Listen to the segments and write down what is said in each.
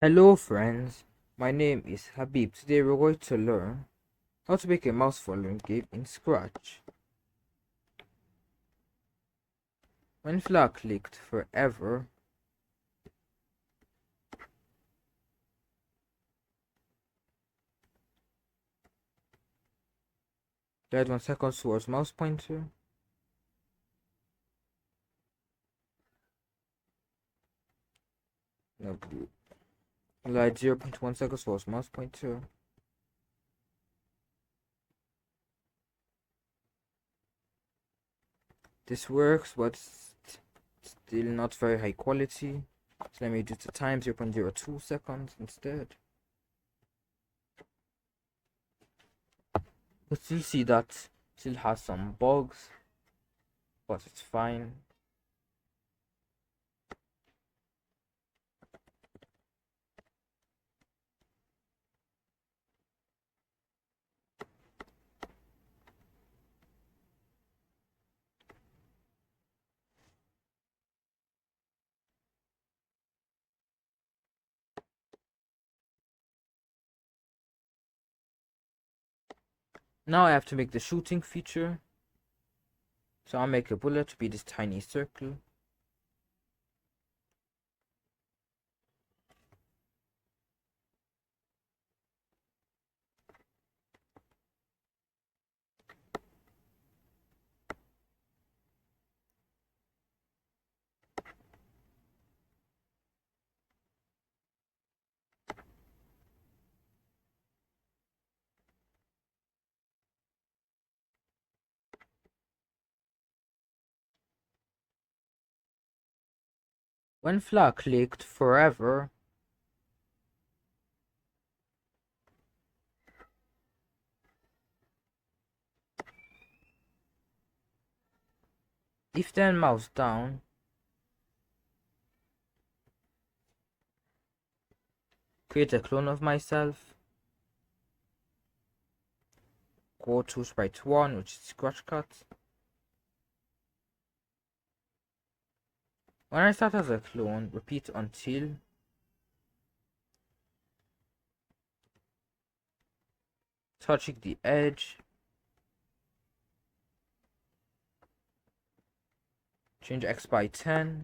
Hello friends, my name is Habib. Today we're going to learn how to make a mouse following game in Scratch. When flag clicked forever, add 1 second towards mouse pointer. No, add 0.1 seconds towards mouse pointer. This works, but still not very high quality. So let me do the time 0.02 seconds instead. But still see that still has some bugs, but it's fine. Now I have to make the shooting feature. So I'll make a bullet to be this tiny circle. When flag clicked forever, if then mouse down, create a clone of myself, go to sprite 1, which is scratch cut. When I start as a clone, repeat until touching the edge, change X by 10,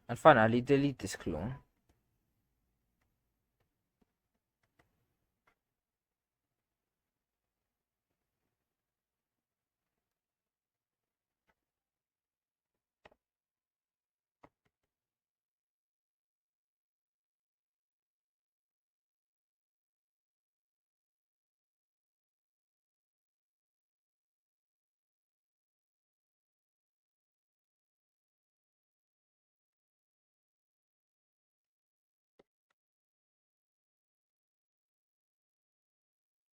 and finally delete this clone.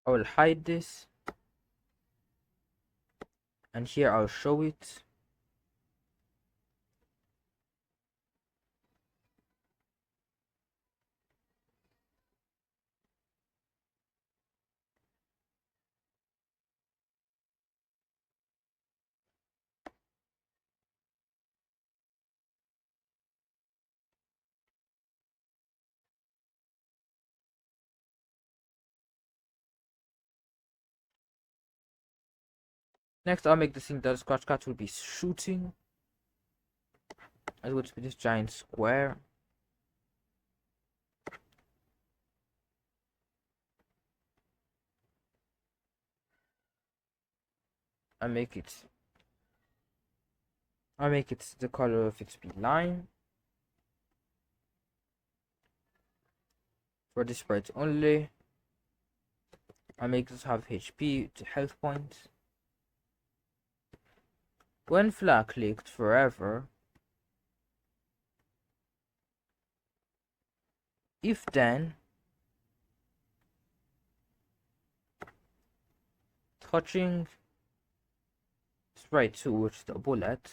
I will hide this, and here I'll show it. Next, I'll make the thing that the scratch cut will be shooting. It would be this giant square. I make it the color of its line. For this sprite only, I make this have HP to health points. When flag clicked forever, if then touching sprite 2, which is the bullet,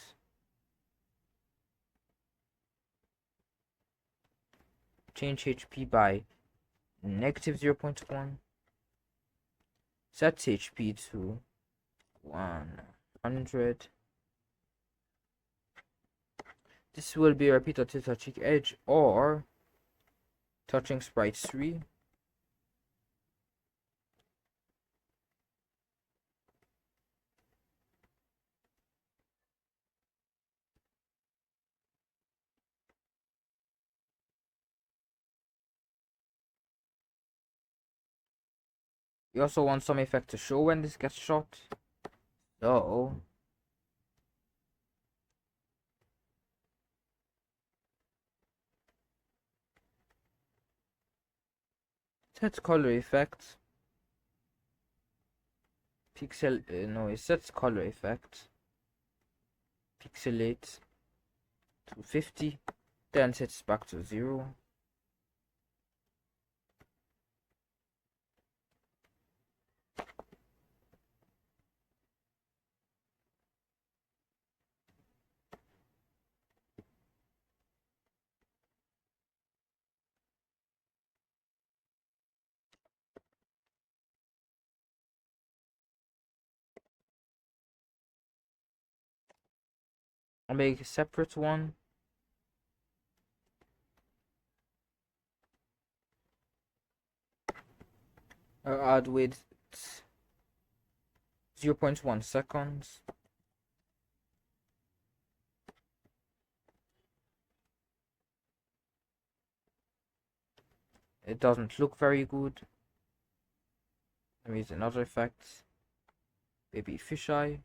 change HP by negative 0.1, set HP to 100, This will be repeated to touching edge or touching sprite 3. You also want some effect to show when this gets shot. So set color effect. Pixel no, it sets color effect. Pixelate to 50, then sets back to 0. I'll make a separate one. I'll add width 0.1 seconds. It doesn't look very good. Let me use another effect. Baby fisheye.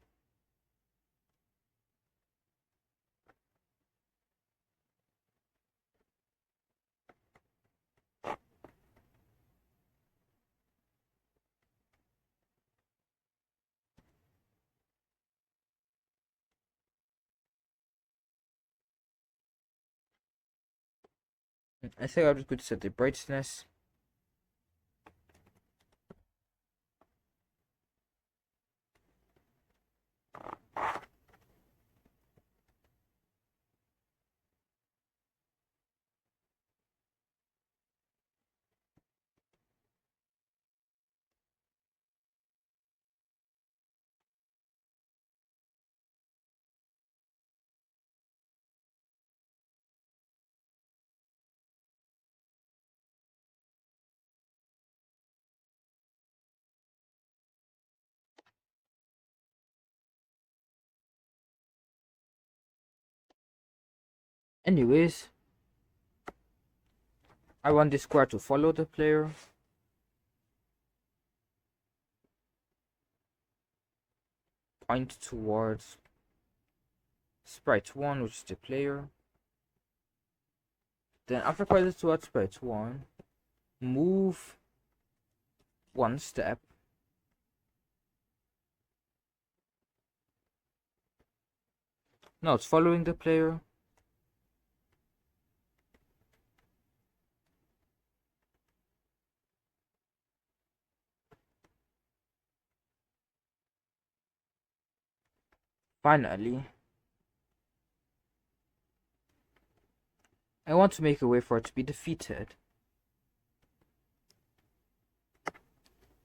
I think I'm going to set the brightness. Anyways, I want the square to follow the player. Point towards sprite 1, which is the player. Then after pointing towards sprite 1, move 1 step. Now it's following the player. Finally, I want to make a way for it to be defeated.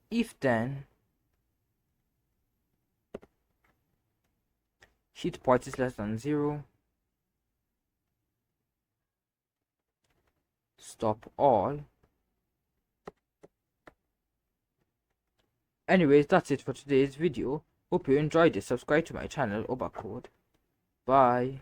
If then hit point is less than 0, stop all. Anyways, that's it for today's video. Hope you enjoyed it. Subscribe to my channel, Obacode. Bye.